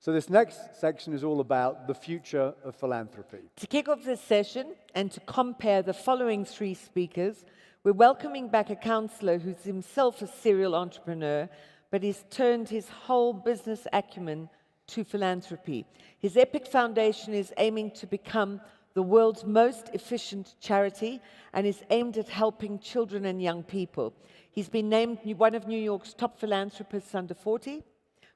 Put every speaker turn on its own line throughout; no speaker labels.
So this next section is all about the future of philanthropy.
To kick off this session and to compare the following three speakers, we're welcoming back a counsellor who's himself a serial entrepreneur, but he's turned his whole business acumen to philanthropy. His Epic Foundation is aiming to become the world's most efficient charity and is aimed at helping children and young people. He's been named one of New York's top philanthropists under 40.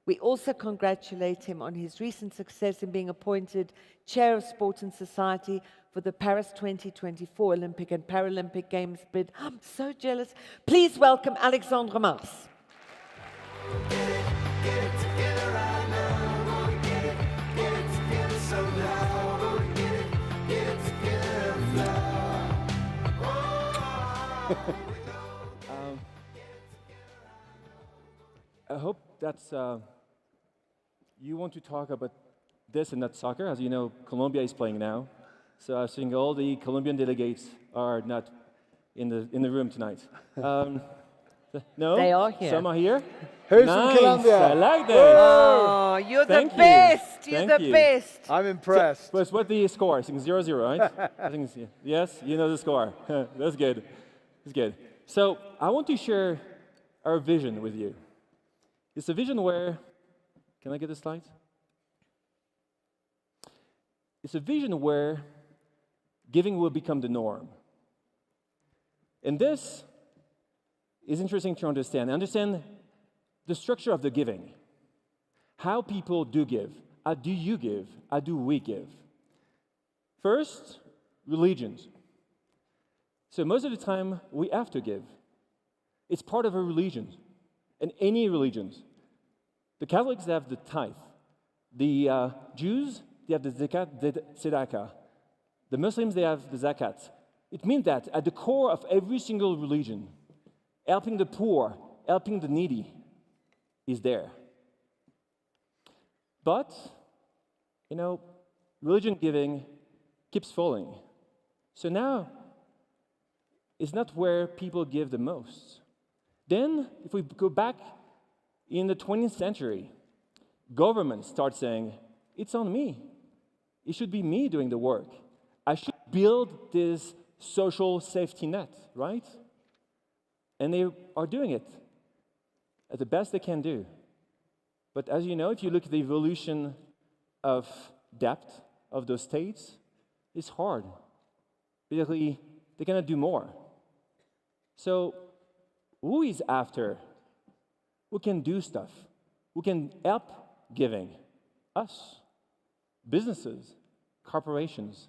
We also congratulate him on his recent success in being appointed Chair of Sport and Society for the Paris 2024 Olympic and Paralympic Games bid. I'm so jealous. Please welcome Alexandre Mars.
I hope that's you want to talk about this and not soccer. As you know, Colombia is playing now, so I think all the Colombian delegates are not in the room tonight. No,
They are here.
Some are here.
Who's
Nice.
from Colombia?
I like that.
Oh, you're
Thank
the
you.
best. You're
Thank
the
you.
best.
I'm impressed.
But what's the score? I think 0-0, right? I think it's, yes, you know the score. That's good. That's good. So I want to share our vision with you. It's a vision where, can I get the slide? It's a vision where giving will become the norm. And this is interesting to understand. Understand the structure of the giving. How people do give. How do you give? How do we give? First, religions. So most of the time, we have to give. It's part of a religion. And any religions. The Catholics have the tithe. The Jews, they have the zakat, the tzedakah. The Muslims, they have the zakat. It means that at the core of every single religion, helping the poor, helping the needy is there. But, you know, religion giving keeps falling. So now, it's not where people give the most. Then, if we go back in the 20th century, governments start saying, it's on me. It should be me doing the work. I should build this social safety net, right? And they are doing it at the best they can do. But as you know, if you look at the evolution of debt of those states, it's hard. Basically, they cannot do more. So, who is after? Who can do stuff? Who can help giving? Us. Businesses, corporations,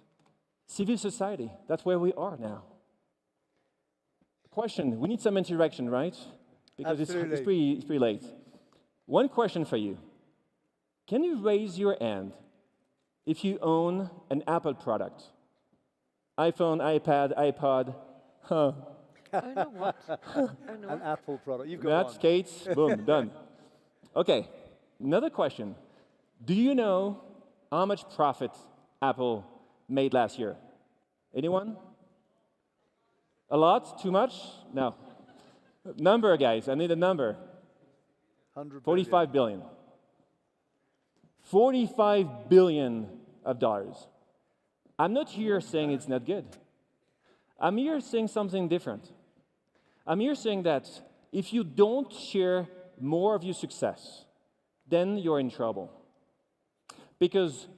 civil society. That's where we are now. Question, we need some interaction, right? Because it's pretty late. One question for you. Can you raise your hand if you own an Apple product? iPhone, iPad, iPod. Huh.
Oh, no, what? Oh, no.
An Apple product. You've got
Matt,
one.
skates, boom, done. Okay, another question. Do you know how much profit Apple made last year? Anyone? A lot? Too much? No. Number, guys. I need a number.
100 billion.
45 billion. $45 billion of dollars. I'm not here saying it's not good. I'm here saying something different. I'm here saying that if you don't share more of your success, then you're in trouble. Because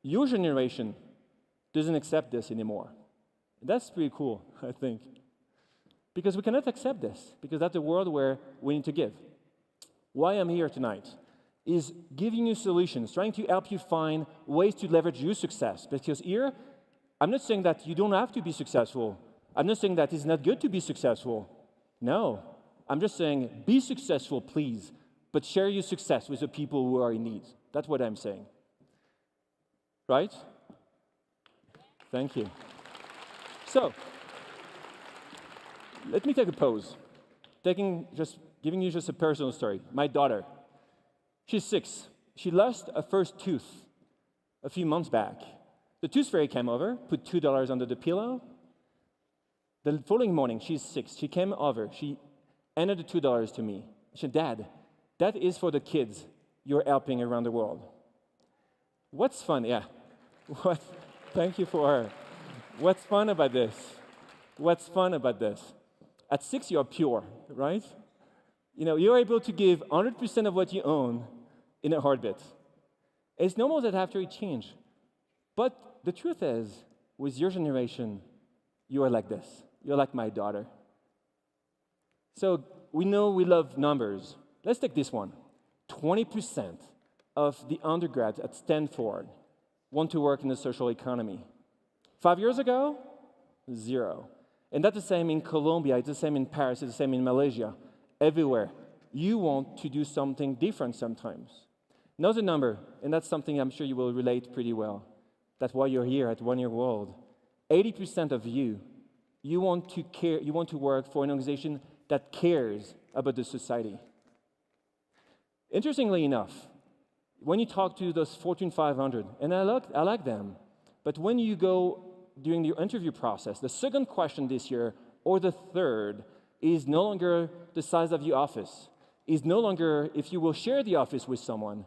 your generation doesn't accept this anymore. That's pretty cool, I think. Because we cannot accept this, because that's a world where we need to give. Why I'm here tonight is giving you solutions, trying to help you find ways to leverage your success. Because here, I'm not saying that you don't have to be successful. I'm not saying that it's not good to be successful. No, I'm just saying be successful, please, but share your success with the people who are in need. That's what I'm saying. Right? Thank you. So, let me take a pause. Giving you just a personal story. My daughter, she's 6. She lost a first tooth a few months back. The tooth fairy came over, put $2 under the pillow. The following morning, she's 6. She came over. She handed the $2 to me. She said, Dad, that is for the kids you're helping around the world. What's fun? Yeah. What? Thank you for. What's fun about this? What's fun about this? At 6, you are pure, right? You know, you're able to give 100% of what you own in a heartbeat. It's normal that after you change. But the truth is, with your generation, you are like this. You're like my daughter. So we know we love numbers. Let's take this one. 20% of the undergrads at Stanford want to work in the social economy. 5 years ago, 0. And that's the same in Colombia, it's the same in Paris, it's the same in Malaysia. Everywhere. You want to do something different sometimes. Another number, and that's something I'm sure you will relate pretty well. That's why you're here at 1 Year World. 80% of you want to care, you want to work for an organization that cares about the society. Interestingly enough, when you talk to those Fortune 500, and I like them, but when you go during your interview process, the second question this year, or the third, is no longer the size of your office, is no longer if you will share the office with someone.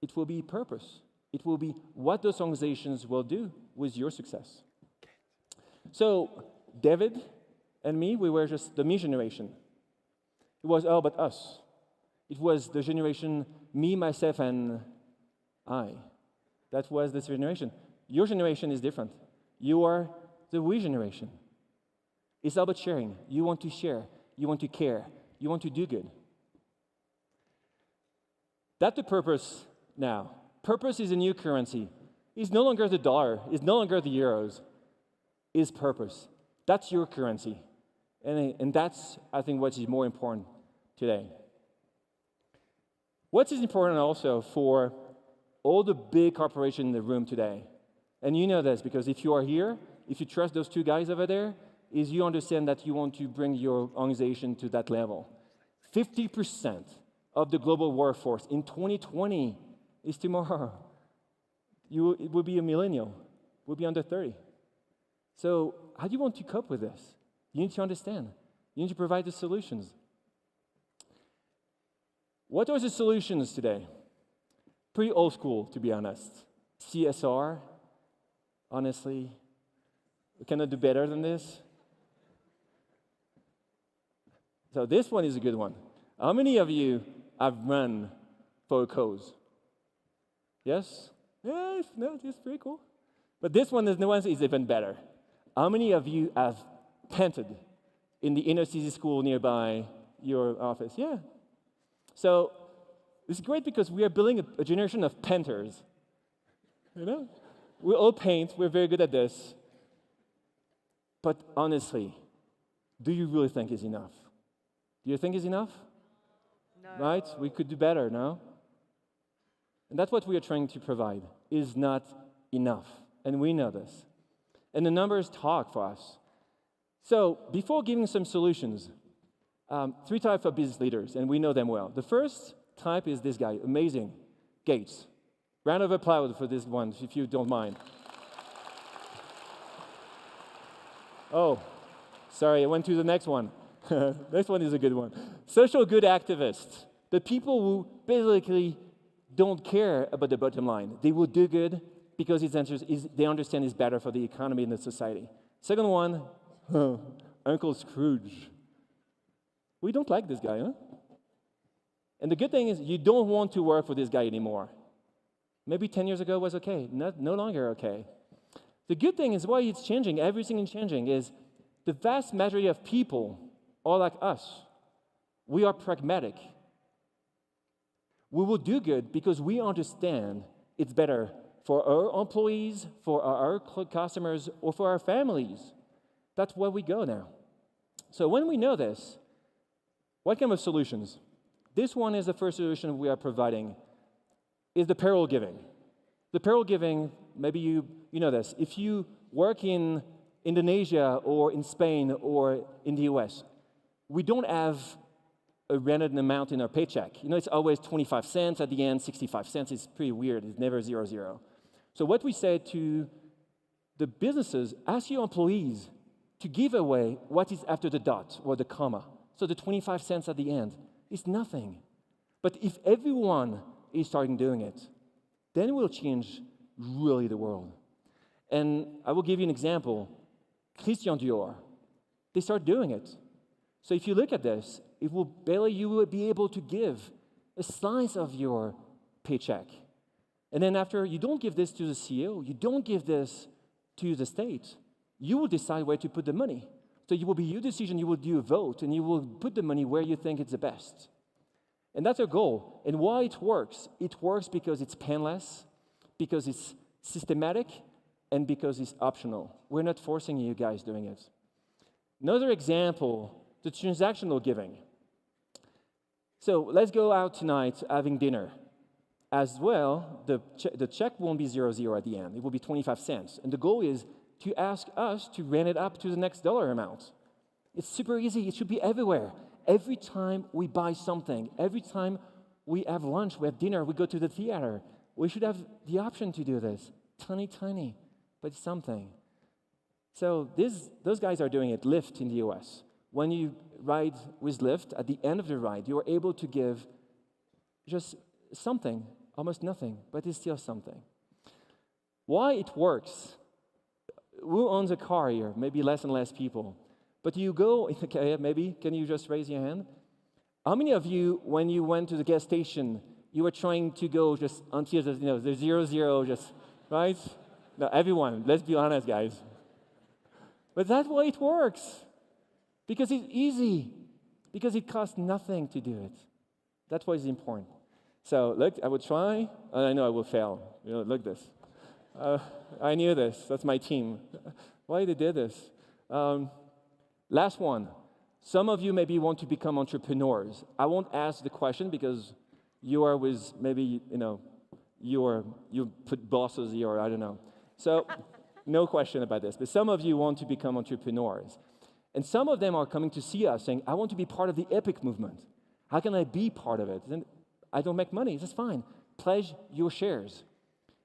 It will be purpose. It will be what those organizations will do with your success. So David and me, we were just the me generation. It was all about us. It was the generation me, myself, and I. That was this generation. Your generation is different. You are the we generation. It's all about sharing. You want to share. You want to care. You want to do good. That's the purpose now. Purpose is a new currency. It's no longer the dollar. It's no longer the euros. It's purpose. That's your currency. And that's, I think, what is more important today. What is important also for all the big corporations in the room today, and you know this because if you are here, if you trust those two guys over there, is you understand that you want to bring your organization to that level. 50% of the global workforce in 2020 is tomorrow. It will be a millennial, will be under 30. So how do you want to cope with this? You need to understand. You need to provide the solutions. What are the solutions today? Pretty old school, to be honest. CSR, honestly, we cannot do better than this. So this one is a good one. How many of you have run for a cause? Yes? Yes, no, it's pretty cool. But this one is even better. How many of you have painted in the inner city school nearby your office? Yeah. So it's great because we are building a generation of painters. You know? We all paint, we're very good at this. But honestly, do you really think it's enough? Do you think it's enough?
No.
Right? We could do better, no? And that's what we are trying to provide, is not enough. And we know this. And the numbers talk for us. So before giving some solutions, 3 types of business leaders, and we know them well. The first type is this guy, amazing, Gates. Round of applause for this one, if you don't mind. Oh, sorry, I went to the next one. Next one is a good one. Social good activists, the people who basically don't care about the bottom line. They will do good because they understand it's better for the economy and the society. Second one, Uncle Scrooge. We don't like this guy, huh? And the good thing is you don't want to work for this guy anymore. Maybe 10 years ago was okay, no longer okay. The good thing is why it's changing, everything is changing, is the vast majority of people are like us. We are pragmatic. We will do good because we understand it's better for our employees, for our customers, or for our families. That's where we go now. So when we know this, what kind of solutions? This one is the first solution we are providing, is the payroll giving. The payroll giving, maybe you know this. If you work in Indonesia or in Spain or in the US, we don't have a random amount in our paycheck. You know, it's always 25 cents at the end, 65 cents. It's pretty weird. It's never 0. So what we say to the businesses, ask your employees to give away what is after the dot or the comma. So the 25 cents at the end is nothing. But if everyone is starting doing it, then we'll change really the world. And I will give you an example. Christian Dior, they start doing it. So if you look at this, you will be able to give a slice of your paycheck. And then after, you don't give this to the CEO, you don't give this to the state. You will decide where to put the money. So it will be your decision, you will do a vote, and you will put the money where you think it's the best. And that's our goal. And why it works? It works because it's painless, because it's systematic, and because it's optional. We're not forcing you guys doing it. Another example, the transactional giving. So let's go out tonight having dinner. As well, the check won't be 0 at the end. It will be 25 cents. And the goal is to ask us to round it up to the next dollar amount. It's super easy. It should be everywhere. Every time we buy something, every time we have lunch, we have dinner, we go to the theater, we should have the option to do this. Tiny, but something. So those guys are doing it. Lyft in the US. When you ride with Lyft, at the end of the ride, you are able to give just something, almost nothing, but it's still something. Why it works? Who owns a car here? Maybe less and less people. But you go, okay, maybe, can you just raise your hand? How many of you, when you went to the gas station, you were trying to go just until the 0, just, right? No, everyone, let's be honest, guys. But that's why it works. Because it's easy. Because it costs nothing to do it. That's why it's important. So, look, I will try, and I know I will fail. Look this. I knew this. That's my team. Why they did this? Last one. Some of you maybe want to become entrepreneurs. I won't ask the question because you are with maybe, you put bosses here, or I don't know. So, no question about this. But some of you want to become entrepreneurs. And some of them are coming to see us saying, I want to be part of the EPIC movement. How can I be part of it? And I don't make money. That's fine. Pledge your shares.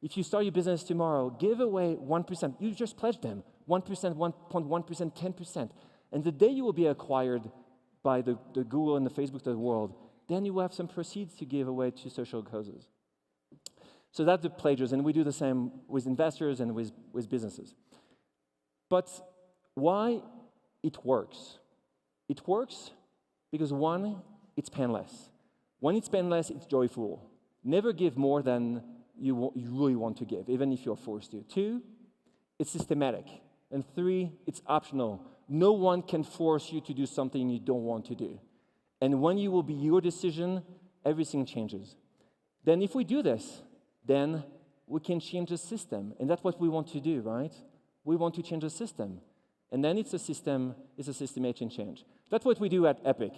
If you start your business tomorrow, give away 1%. You just pledge them. 1%, 1.1%, 10%. And the day you will be acquired by the Google and the Facebook of the world, then you will have some proceeds to give away to social causes. So that's the pledges, and we do the same with investors and with businesses. But why it works? It works because, one, it's painless. When it's painless, it's joyful. Never give more than you really want to give, even if you're forced to. 2, it's systematic. And 3, it's optional. No one can force you to do something you don't want to do. And when you will be your decision, everything changes. Then if we do this, then we can change the system. And that's what we want to do, right? We want to change the system. And then it's a systematic change. That's what we do at EPIC.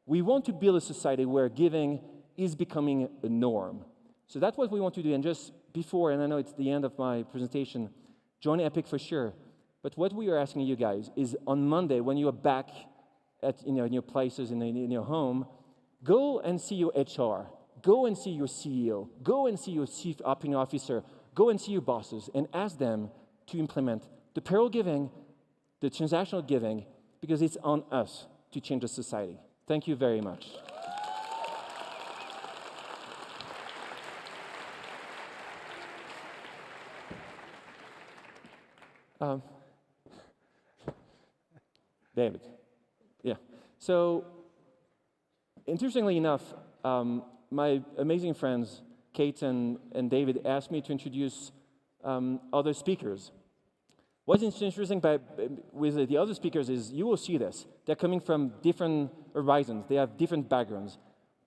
We want to build a society where giving is becoming a norm. So that's what we want to do. And just before, and I know it's the end of my presentation, join EPIC for sure. But what we are asking you guys is on Monday, when you are back at in your places in your home, go and see your HR. Go and see your CEO. Go and see your chief operating officer. Go and see your bosses and ask them to implement the payroll giving, the transactional giving, because it's on us to change the society. Thank you very much. David. Yeah. So, interestingly enough, my amazing friends, Kate and David, asked me to introduce other speakers. What's interesting with the other speakers is you will see this. They're coming from different horizons. They have different backgrounds.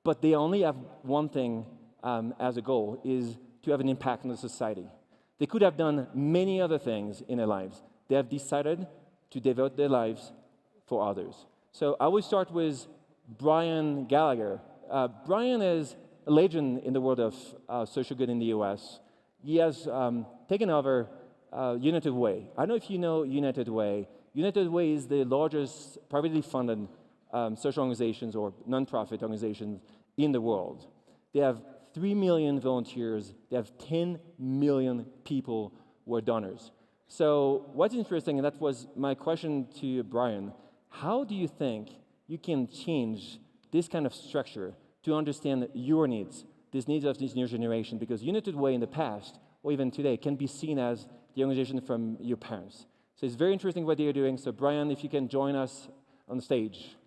But they only have one thing as a goal, is to have an impact on the society. They could have done many other things in their lives. They have decided to devote their lives for others. So I will start with Brian Gallagher. Brian is a legend in the world of social good in the US. He has taken over United Way. I don't know if you know United Way. United Way is the largest privately funded social organizations or nonprofit organizations in the world. They have 3 million volunteers. They have 10 million people who are donors. So what's interesting, and that was my question to Brian, how do you think you can change this kind of structure to understand your needs? these needs of this new generation, because United Way in the past, or even today, can be seen as the organization from your parents. So it's very interesting what they're doing. So Brian, if you can join us on stage.